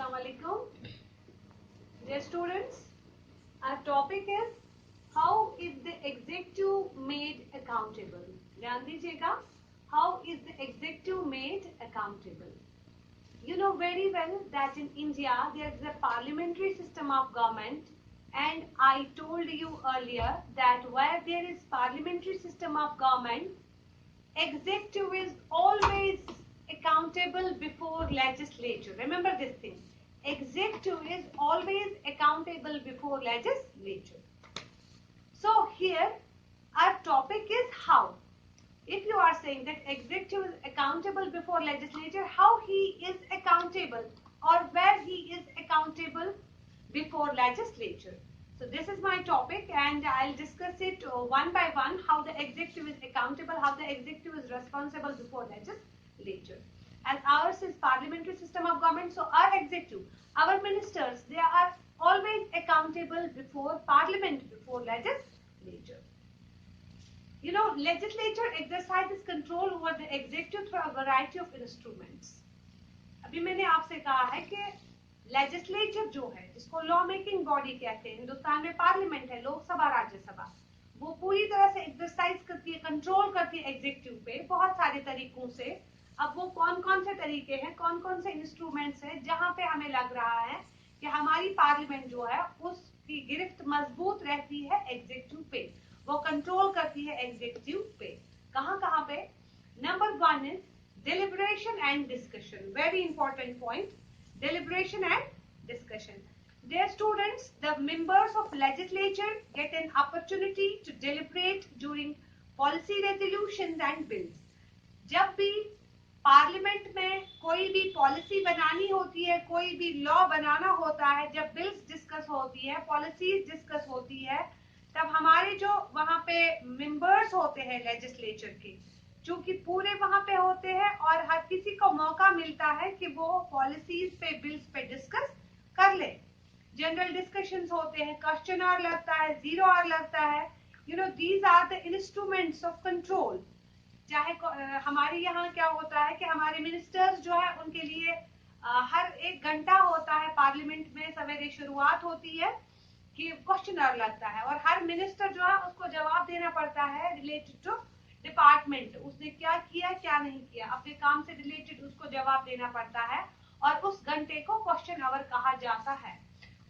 Assalamualaikum. Dear students, our topic is how is the executive made accountable. ध्यान दीजिएगा, how is the executive made accountable. You know very well that in India there is a parliamentary system of government, and I told you earlier that where there is parliamentary system of government, executive is always accountable before legislature. Remember this thing. Executive is always accountable before legislature. So here our topic is how. If you are saying that executive is accountable before legislature, how he is accountable or where he is accountable before legislature. So this is my topic and I'll discuss it one by one, how the executive is accountable, how the executive is responsible before legislature. As ours is parliamentary system of government, so our executive, our ministers, they are always accountable before parliament, before legislature. You know, legislature exercises control over the executive through a variety of instruments. अभी मैंने आपसे कहा है कि legislature जो है, जिसको law making body कहते हैं, हिंदुस्तान में पार्लियामेंट है, लोकसभा, राज्यसभा, वो पूरी तरह से एक्सरसाइज करती है, कंट्रोल करती है एग्जीक्यूटिव पे बहुत सारे तरीकों से. अब वो कौन कौन से तरीके हैं, कौन कौन से इंस्ट्रूमेंट्स हैं जहां पे हमें लग रहा है कि हमारी पार्लियामेंट जो है उसकी गिरफ्त मजबूत रहती है एग्जीक्यूटिव पे, वो कंट्रोल करती है एग्जीक्यूटिव पे. कहां कहां पे? Number 1 is deliberation and discussion. Very important point. Deliberation and discussion. Dear students, the members of legislature get an opportunity to deliberate during policy resolutions and bills. जब भी पार्लियामेंट में कोई भी पॉलिसी बनानी होती है, कोई भी लॉ बनाना होता है, जब बिल्स डिस्कस होती है, पॉलिसीज डिस्कस होती है, तब हमारे जो वहां पे मेंबर्स होते हैं लेजिस्लेचर के, जो कि पूरे वहां पे होते हैं और हर किसी को मौका मिलता है कि वो पॉलिसीज पे, बिल्स पे डिस्कस कर ले. जनरल डिस्कशंस होते हैं, क्वेश्चन आवर लगता है, जीरो आवर लगता है. You know, these are the instruments of control. चाहे हमारे यहाँ क्या होता है कि हमारे मिनिस्टर्स जो है उनके लिए हर 1 घंटा होता है पार्लियामेंट में, सवेरे शुरुआत होती है कि क्वेश्चन आवर लगता है और हर मिनिस्टर जो है उसको जवाब देना पड़ता है रिलेटेड टू डिपार्टमेंट. उसने क्या किया, क्या नहीं किया, अपने काम से रिलेटेड उसको जवाब देना पड़ता है और उस घंटे को क्वेश्चन आवर कहा जाता है.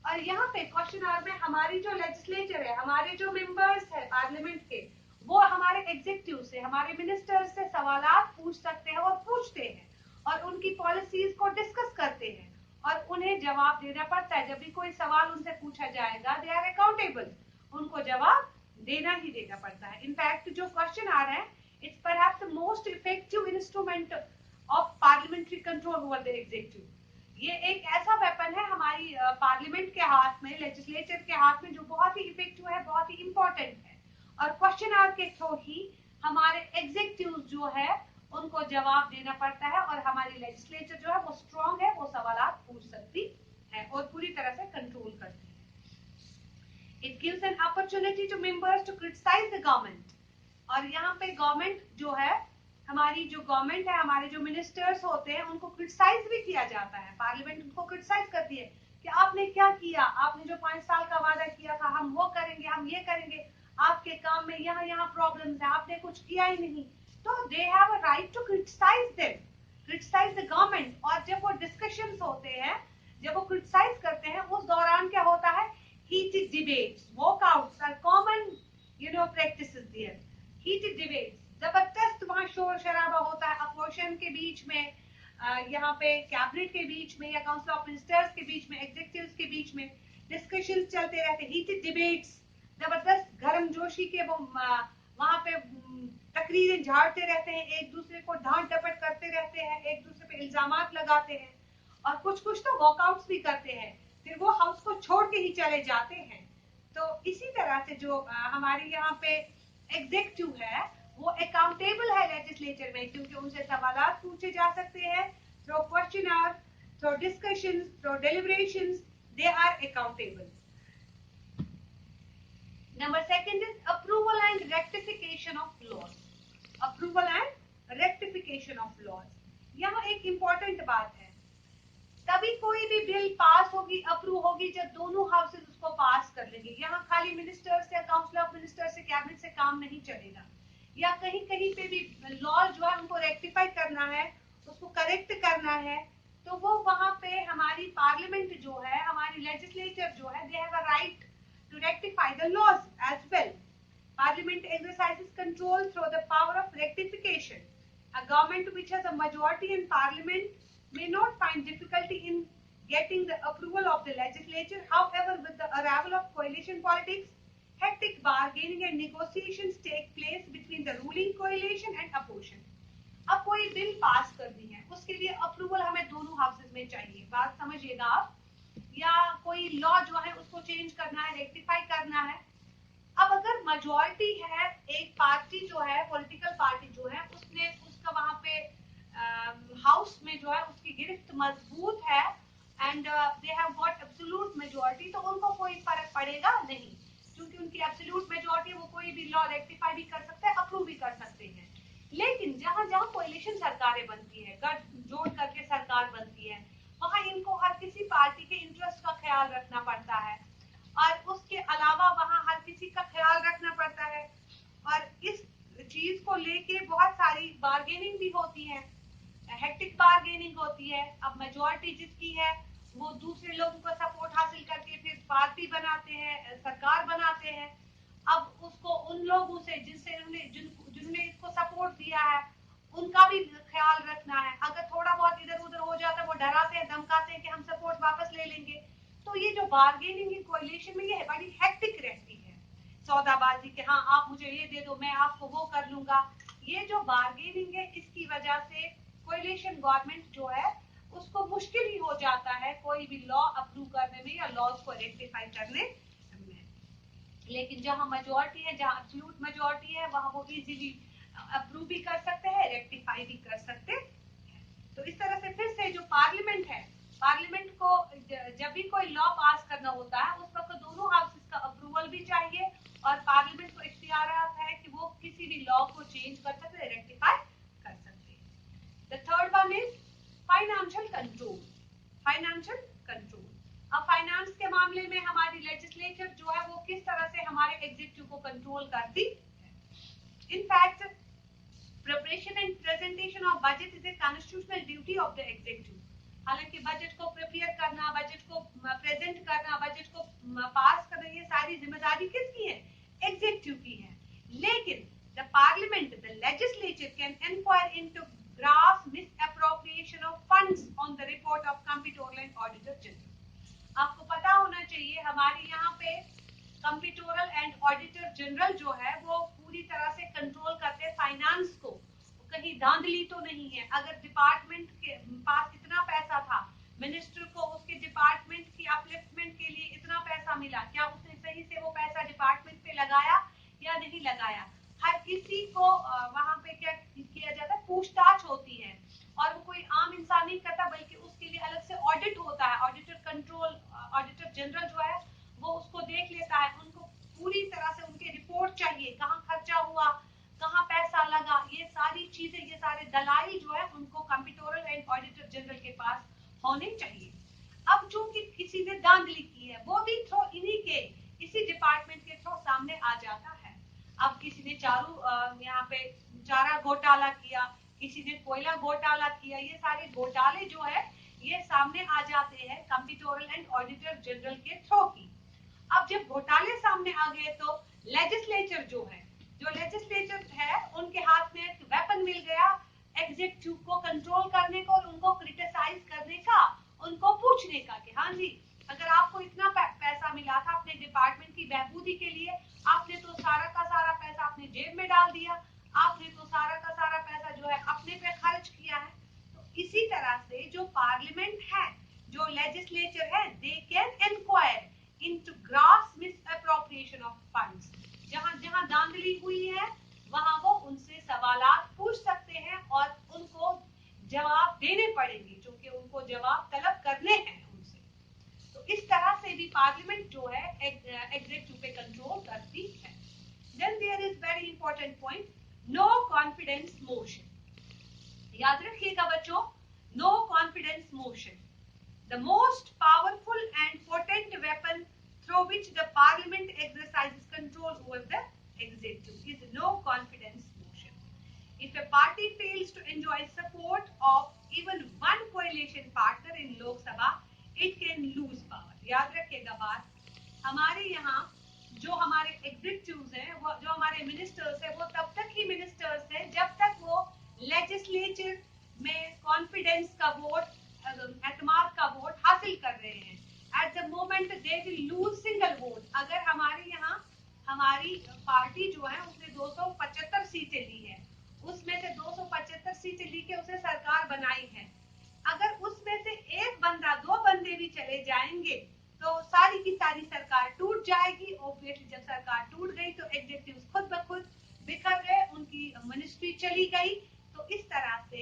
और यहाँ पे क्वेश्चन आवर में हमारी जो लेजिस्लेचर है, हमारे जो मेंबर्स है पार्लियामेंट के, वो हमारे एग्जीक्यूटिव से, हमारे मिनिस्टर्स से सवालात पूछ सकते हैं और पूछते हैं और उनकी पॉलिसीज को डिस्कस करते हैं और उन्हें जवाब देना पड़ता है. जब भी कोई सवाल उनसे पूछा जाएगा, दे आर अकाउंटेबल, उनको जवाब देना ही देना पड़ता है. इनफैक्ट जो क्वेश्चन आ रहा है, it's perhaps the most effective instrument of parliamentary control over the executive. ये एक ऐसा वेपन है हमारी पार्लियामेंट के हाथ में, लेजिस्लेचर के हाथ में, जो बहुत ही इफेक्टिव है, बहुत ही इंपॉर्टेंट है. और क्वेश्चन आवर के थ्रू ही हमारे एग्जीक्यूटिव जो है उनको जवाब देना पड़ता है और हमारी लेजिस्लेचर जो है वो स्ट्रॉन्ग है, वो सवालात पूछ सकती है और पूरी तरह से कंट्रोल करती है. It gives an opportunity to members to criticize the government. और यहाँ पे गवर्नमेंट जो है, हमारी जो गवर्नमेंट है, हमारे जो मिनिस्टर्स होते हैं, उनको क्रिटिसाइज भी किया जाता है. पार्लियामेंट उनको क्रिटिसाइज करती है कि आपने क्या किया, आपने जो 5 साल का वादा किया था, हम वो करेंगे, हम ये करेंगे, आपके काम में यहाँ यहाँ प्रॉब्लम्स है, आपने कुछ किया ही नहीं. तो they have a right to criticise them, criticise the government. और जब वो डिस्कशंस होते हैं, जब वो क्रिटिसाइज करते हैं, उस दौरान क्या होता है, heated debates, walkouts are common, you know, practices there. Heated debates, जबरदस्त वहाँ शोर शराबा होता है, अपोजिशन के बीच में, यहाँ पे कैबिनेट के बीच में या काउंसिल ऑफ मिनिस्टर्स के बीच में, एग्जीक्यूटिव्स के बीच में डिस्कशंस चलते रहते हैं. हीटेड डिबेट्स, जबरदस्त गर्मजोशी के वो वहाँ पे तकरीरें झाड़ते रहते हैं, एक दूसरे को डांट डपट करते रहते हैं, एक दूसरे पे इल्जामात लगाते हैं और कुछ कुछ तो वॉकआउट्स भी करते हैं, फिर वो हाउस को छोड़ के ही चले जाते हैं. तो इसी तरह से जो हमारे यहाँ पे एग्जीक्यूटिव है वो अकाउंटेबल है लेजिस्लेचर में, क्योंकि उनसे सवालात पूछे जा सकते हैं through question hour, through discussions, through deliberations, they are accountable. Number 2 is approval and rectification of laws. Approval and rectification of laws, यहाँ एक इंपॉर्टेंट बात है. तभी कोई भी बिल पास होगी, अप्रूव होगी, जब दोनों हाउसेज उसको पास कर लेंगे। यहाँ खाली मिनिस्टर्स या काउंसिल ऑफ मिनिस्टर्स से, कैबिनेट से काम नहीं चलेगा। या कहीं कहीं पे भी लॉ जो है उनको रेक्टिफाई करना है, उसको करेक्ट करना है, तो वो वहां पे हमारी पार्लियामेंट जो है, हमारी लेजिस्लेचर जो है, they have a right to rectify the laws as well. Parliament exercises control through the power of rectification. A government which has a majority in parliament may not find difficulty in getting the approval of the legislature. However, with the arrival of coalition politics, hectic bargaining and negotiations take place between the ruling coalition and opposition. अब कोई bill pass करनी है, उसके लिए approval हमें दोनों houses में चाहिए, बात समझिएगा आप। या कोई लॉ जो है उसको चेंज करना है, रेक्टिफाई करना है। अब अगर मेजॉरिटी है, एक पार्टी जो है, पॉलिटिकल पार्टी जो है, उसने उसका वहां पे हाउस में जो है उसकी गिरफ्त मजबूत है and they have got absolute majority, तो उनको कोई फर्क पड़ेगा नहीं, क्योंकि उनकी एब्सोल्यूट मेजॉरिटी, वो कोई भी लॉ रेक्टिफाई भी कर सकते हैं, अप्रूव भी कर सकते हैं। लेकिन जहां जहां कोएलिशन सरकारें बनती है, गठजोड़ करके सरकार बनती है, वहां इनको हर किसी पार्टी के इंटरेस्ट का ख्याल रखना पड़ता है, और उसके अलावा वहां हर किसी का ख्याल रखना पड़ता है, और इस चीज को लेके बहुत सारी बार्गेनिंग भी होती है, हेक्टिक बार्गेनिंग होती है। अब मेजॉरिटी जिसकी है वो दूसरे लोगों का सपोर्ट हासिल करके फिर पार्टी बनाते हैं, सरकार बनाते हैं। अब उसको उन लोगों से जिन्होंने इसको सपोर्ट दिया है, उनका भी ख्याल रखना है। अगर थोड़ा बहुत इधर उधर हो जाता है, वो डराते हैं, धमकाते हैं कि हम सपोर्ट वापस ले लेंगे। तो ये जो बार्गेनिंग की कोएलिशन में ये बड़ी हेक्टिक रहती है, सौदाबाजी के, हाँ आप मुझे ये दे दो, मैं आपको वो कर लूंगा। ये जो बार्गेनिंग है, इसकी वजह से कोएलिशन गवर्नमेंट जो है उसको मुश्किल ही हो जाता है कोई भी लॉ अप्रूव करने में या लॉज को रेक्टिफाई करने में। लेकिन जहां मेजॉरिटी है, जहां एब्सोल्यूट मेजॉरिटी है, वहां वो इजीली अप्रूव भी कर सकते हैं, रेक्टिफाई भी कर सकते हैं। तो इस तरह से फिर से जो पार्लियामेंट है, पार्लियामेंट को जब भी कोई लॉ पास करना होता है, उस वक्त दोनों हाउसेस का अप्रूवल भी चाहिए, और पार्लियामेंट को इख्तियारात है कि वो किसी भी लॉ को चेंज कर सकते हैं, रेक्टिफाई कर सकते हैं। The third one is financial control. Financial control, अब फाइनेंस के मामले में हमारी लेजिस्लेचर जो है वो किस तरह से हमारे एग्जीक्यूटिव को कंट्रोल करती है। In fact preparation and presentation of budget is a constitutional duty of the executive. हालांकि बजट को प्रिपेयर करना, बजट को प्रेजेंट करना, बजट को पास करना, ये सारी जिम्मेदारी किसकी है? एग्जीक्यूटिव की है। लेकिन the Parliament, the legislature can inquire into gross misappropriation of funds on the report of Comptroller and Auditor General. आपको पता होना चाहिए हमारे यहाँ पे कंप्ट्रोलर एंड ऑडिटर जनरल जो है वो पूरी तरह से कंट्रोल करते हैं फाइनेंस को। कहीं धांधली तो नहीं है। अगर डिपार्टमेंट के पास इतना पैसा था, मिनिस्टर को उसके डिपार्टमेंट की अपलिफ्टमेंट के लिए इतना पैसा मिला, क्या उसने सही से वो पैसा डिपार्टमेंट पे लगाया या नहीं लगाया? हर किसी को वहां पे क्या किया जाता है, पूछताछ होती है, और वो कोई आम इंसान नहीं करता, बल्कि उसके लिए अलग से ऑडिट होता है। ऑडिटर कंट्रोल, ऑडिटर जनरल जो है वो उसको देख लेता है। उनको पूरी तरह से उनकी रिपोर्ट चाहिए, कहाँ खर्चा हुआ, कहाँ पैसा लगा, ये सारी चीजें, ये सारे दलाइल जो है उनको कंप्ट्रोलर एंड ऑडिटर जनरल के पास होने चाहिए। अब चूंकि किसी ने धांधली की है, वो भी थ्रो इन्हीं के, इसी डिपार्टमेंट के थ्रू सामने आ जाता है। अब किसी ने यहाँ पे चारा घोटाला किया, किसी ने कोयला घोटाला किया, ये सारे घोटाले जो है ये सामने आ जाते हैं कंप्ट्रोलर एंड ऑडिटर जनरल के थ्रू की। अब जब घोटाले सामने आ गए तो लेजिस्लेचर जो है, जो लेजिस्लेचर है, उनके हाथ में एक वेपन मिल गया एग्जीक्यूटिव को कंट्रोल करने को और उनको क्रिटिसाइज करने का, उनको पूछने का कि हाँ जी, अगर आपको इतना पैसा मिला था अपने डिपार्टमेंट की बहबूदी के लिए, आपने तो सारा का सारा पैसा अपने जेब में डाल दिया, आपने तो सारा का सारा पैसा जो है अपने पे खर्च किया है। तो इसी तरह से जो पार्लियामेंट है, जो लेजिस्लेचर है, they can inquire into gross misappropriation of funds। जहां जहां धांधली हुई है वहां वो उनसे सवालात पूछ सकते हैं और उनको जवाब देने पड़ेंगे, क्योंकि उनको जवाब तलब करने हैं उनसे। तो इस तरह से भी पार्लियामेंट जो है एग्जीक्यूटिव पे कंट्रोल करती है। Then there is very important point, no confidence motion। याद रखिएगा बच्चों, no confidence motion. The most powerful and potent weapon through which the parliament exercises control over the executive is no confidence motion. If a party fails to enjoy support of even one coalition partner in Lok Sabha, it can lose power. याद रखिएगा बात, हमारे यहाँ जो हमारे executives हैं, वो जो हमारे मिनिस्टर्स हैं, वो तब तक ही मिनिस्टर्स हैं जब तक वो लेजिस्लेचर में कॉन्फिडेंस का वोट, एतमाद का वोट हासिल कर रहे हैं. At the moment they will lose single vote. अगर हमारे यहाँ हमारी पार्टी जो है उसने 275 सीटें ली है, उसमें से 275 सीटें ली के उसने सरकार बनाई है, अगर उसमें से एक बंदा, दो बंदे भी चले जाएंगे तो सारी की सारी सरकार टूट जाएगी. ऑब्वियसली जब सरकार टूट गई तो एग्जीक्यूटिव खुद ब खुद बिखर गए, उनकी मिनिस्ट्री चली गई. तो इस तरह से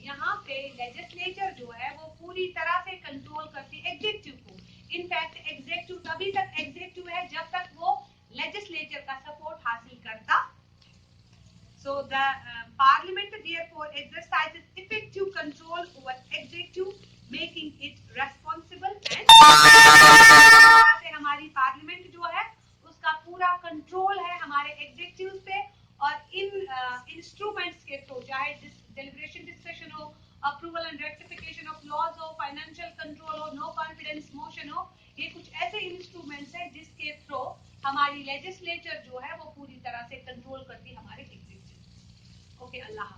यहाँ पे लेजिस्लेचर जो है वो पूरी तरह से कंट्रोल करती है एग्जीक्यूटिव को. इनफैक्ट एग्जीक्यूटिव तभी तक एग्जीक्यूटिव है जब तक वो लेजिस्लेचर का सपोर्ट हासिल करता. So the parliament therefore exercises effective control over executive, making it responsible and से हमारी पार्लियामेंट जो है उसका पूरा कंट्रोल है हमारे एग्जीक्यूटिव पे. और इन इंस्ट्रूमेंट्स के थ्रू, चाहे डेलिब्रेशन डिस्कशन हो, approval and rectification of laws हो, फाइनेंशियल कंट्रोल हो, नो कॉन्फिडेंस मोशन हो, ये कुछ ऐसे इंस्ट्रूमेंट्स हैं जिसके थ्रू हमारी लेजिस्लेचर जो है वो पूरी तरह से कंट्रोल करती है हमारे एग्जीक्यूटिव. ओके, अल्लाह.